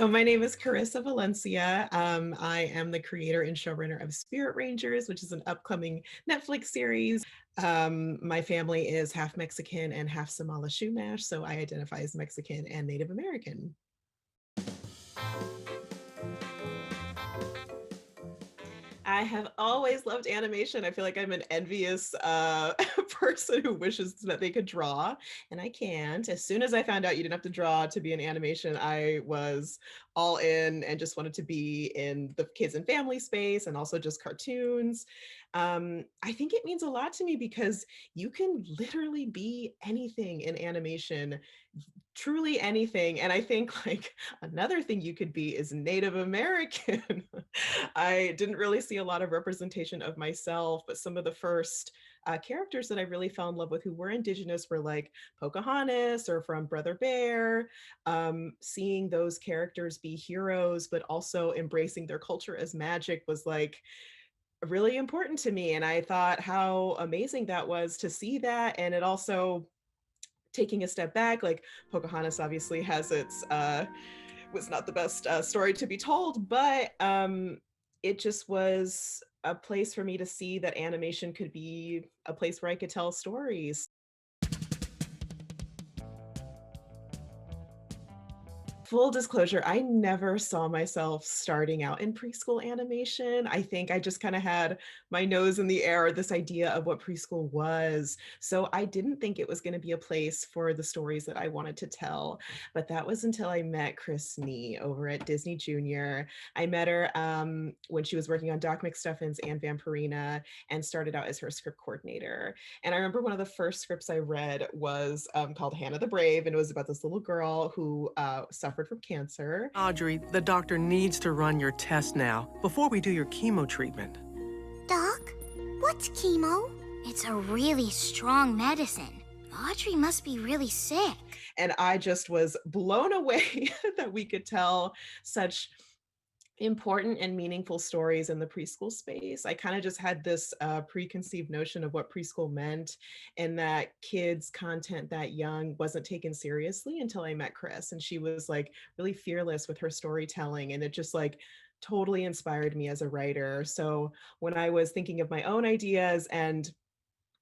So my name is Karissa Valencia. I am the creator and showrunner of Spirit Rangers, which is an upcoming Netflix series. My family is half Mexican and half Somali Shumash, so I identify as Mexican and Native American. I have always loved animation. I feel like I'm an envious person who wishes that they could draw, and I can't. As soon as I found out you didn't have to draw to be in animation, I was all in and just wanted to be in the kids and family space and also just cartoons. I think it means a lot to me because you can literally be anything in animation, truly anything. And I think like another thing you could be is Native American. I didn't really see a lot of representation of myself, but some of the first characters that I really fell in love with who were Indigenous were like Pocahontas or from Brother Bear. Seeing those characters be heroes, but also embracing their culture as magic was like really important to me. And I thought how amazing that was to see that. And it also, taking a step back, like Pocahontas obviously has its was not the best story to be told, but it just was a place for me to see that animation could be a place where I could tell stories. Full disclosure, I never saw myself starting out in preschool animation. I think I just kind of had my nose in the air, this idea of what preschool was. So I didn't think it was going to be a place for the stories that I wanted to tell. But that was until I met Chris Nee over at Disney Junior. I met her when she was working on Doc McStuffins and Vampirina and started out as her script coordinator. And I remember one of the first scripts I read was called Hannah the Brave, and it was about this little girl who suffered from cancer. Audrey, the doctor needs to run your test now before we do your chemo treatment. Doc, what's chemo? It's a really strong medicine. Audrey must be really sick. And I just was blown away that we could tell such important and meaningful stories in the preschool space. I kind of just had this preconceived notion of what preschool meant, and that kids' content that young wasn't taken seriously until I met Chris. And she was like really fearless with her storytelling, and it just like totally inspired me as a writer. So when I was thinking of my own ideas and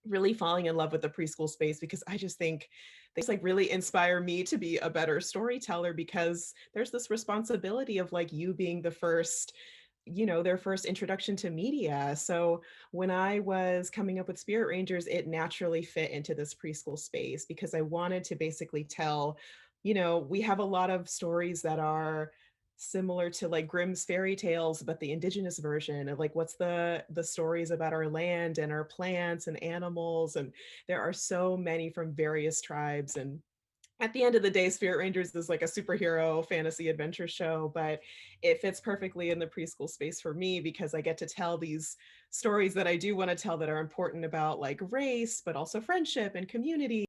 really falling in love with the preschool space, because I just think things like really inspire me to be a better storyteller, because there's this responsibility of like you being the first, their first introduction to media. So when I was coming up with Spirit Rangers, it naturally fit into this preschool space because I wanted to basically tell, we have a lot of stories that are similar to like Grimm's fairy tales, but the indigenous version of like what's the stories about our land and our plants and animals. And there are so many from various tribes. And at the end of the day, Spirit Rangers is like a superhero fantasy adventure show, but it fits perfectly in the preschool space for me because I get to tell these stories that I do want to tell that are important about like race, but also friendship and community.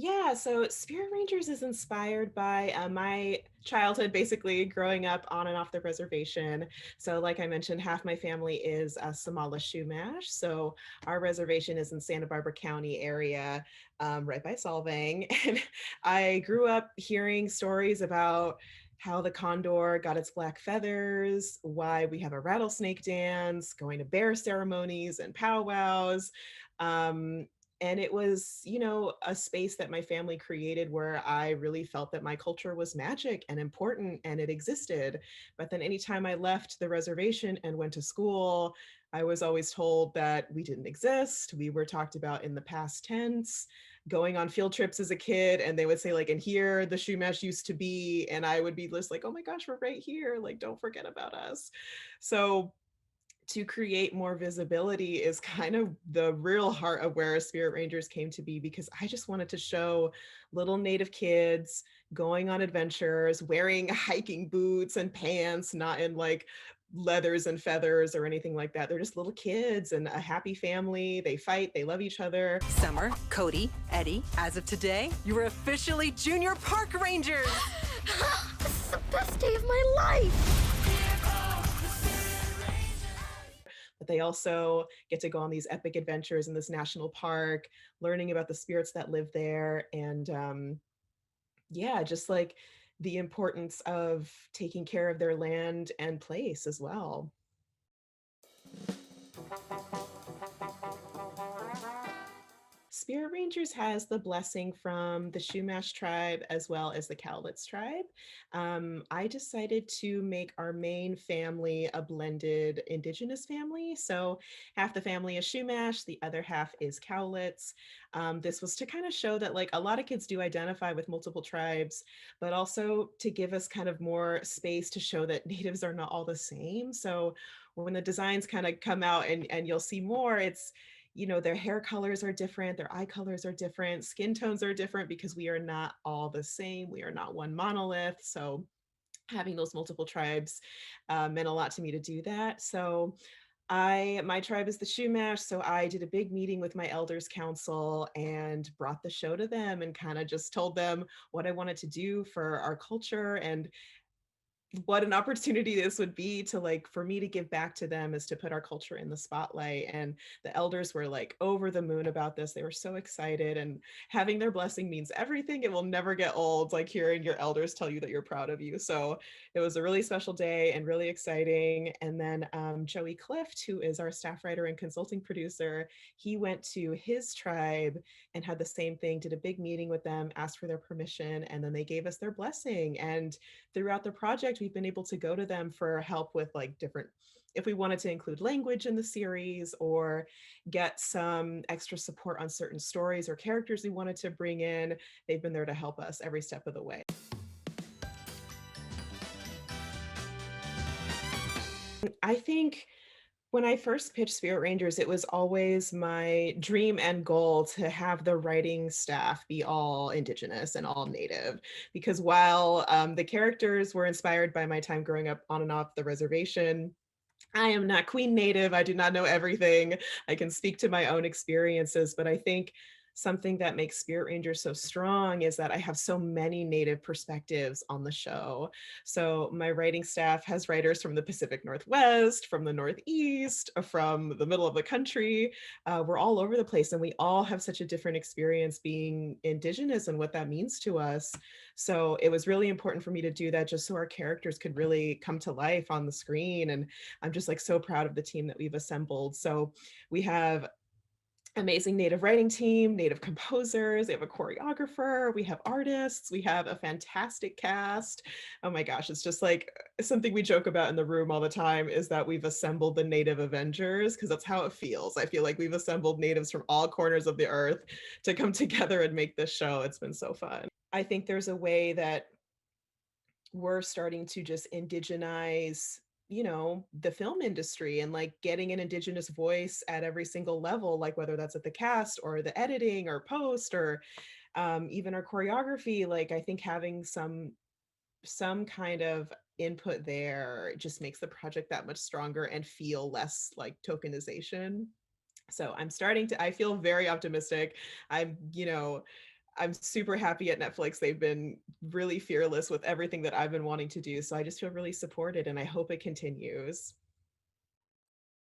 Yeah, so Spirit Rangers is inspired by my childhood, basically growing up on and off the reservation. So, like I mentioned, half my family is Somali Shumash. So, our reservation is in Santa Barbara County area, right by Solvang. And I grew up hearing stories about how the condor got its black feathers, why we have a rattlesnake dance, going to bear ceremonies and powwows. Um, and it was, a space that my family created where I really felt that my culture was magic and important and it existed. But then anytime I left the reservation and went to school, I was always told that we didn't exist. We were talked about in the past tense, going on field trips as a kid, and they would say like, and here the Shumash used to be, and I would be just like, oh my gosh, we're right here, like don't forget about us. So to create more visibility is kind of the real heart of where Spirit Rangers came to be, because I just wanted to show little Native kids going on adventures, wearing hiking boots and pants, not in like leathers and feathers or anything like that. They're just little kids and a happy family. They fight, they love each other. Summer, Cody, Eddie, as of today, you are officially Junior Park Rangers! This is the best day of my life. they also get to go on these epic adventures in this national park, learning about the spirits that live there. And yeah, just like the importance of taking care of their land and place as well. Spirit Rangers has the blessing from the Shumash tribe as well as the Cowlitz tribe. I decided to make our main family a blended indigenous family. So half the family is Shumash, the other half is Cowlitz. This was to kind of show that like a lot of kids do identify with multiple tribes, but also to give us kind of more space to show that natives are not all the same. So when the designs kind of come out and you'll see more, it's their hair colors are different, their eye colors are different, skin tones are different because we are not all the same. We are not one monolith. So having those multiple tribes meant a lot to me to do that. So my tribe is the Shumash, so I did a big meeting with my elders council and brought the show to them and kind of just told them what I wanted to do for our culture and what an opportunity this would be to like for me to give back to them is to put our culture in the spotlight. And the elders were like over the moon about this. They were so excited, and having their blessing means everything. It will never get old, like hearing your elders tell you that you're proud of you. So it was a really special day and really exciting. And then Joey Clift, who is our staff writer and consulting producer, he went to his tribe and had the same thing, did a big meeting with them, asked for their permission, and then they gave us their blessing. And throughout the project, we've been able to go to them for help with like different, if we wanted to include language in the series or get some extra support on certain stories or characters we wanted to bring in, they've been there to help us every step of the way. I think when I first pitched Spirit Rangers, it was always my dream and goal to have the writing staff be all Indigenous and all Native. Because while the characters were inspired by my time growing up on and off the reservation, I am not Queen Native. I do not know everything. I can speak to my own experiences, but I think something that makes Spirit Rangers so strong is that I have so many Native perspectives on the show. So my writing staff has writers from the Pacific Northwest, from the Northeast, from the middle of the country. We're all over the place, and we all have such a different experience being Indigenous and what that means to us. So it was really important for me to do that just so our characters could really come to life on the screen. And I'm just like so proud of the team that we've assembled. So we have amazing Native writing team, Native composers, we have a choreographer, we have artists, we have a fantastic cast. Oh my gosh, it's just like something we joke about in the room all the time is that we've assembled the Native Avengers, because that's how it feels. I feel like we've assembled natives from all corners of the earth to come together and make this show. It's been so fun. I think there's a way that we're starting to just indigenize the film industry and like getting an indigenous voice at every single level, like whether that's at the cast or the editing or post or even our choreography. Like I think having some kind of input there just makes the project that much stronger and feel less like tokenization. So I feel very optimistic. I'm super happy at Netflix. They've been really fearless with everything that I've been wanting to do. So I just feel really supported and I hope it continues.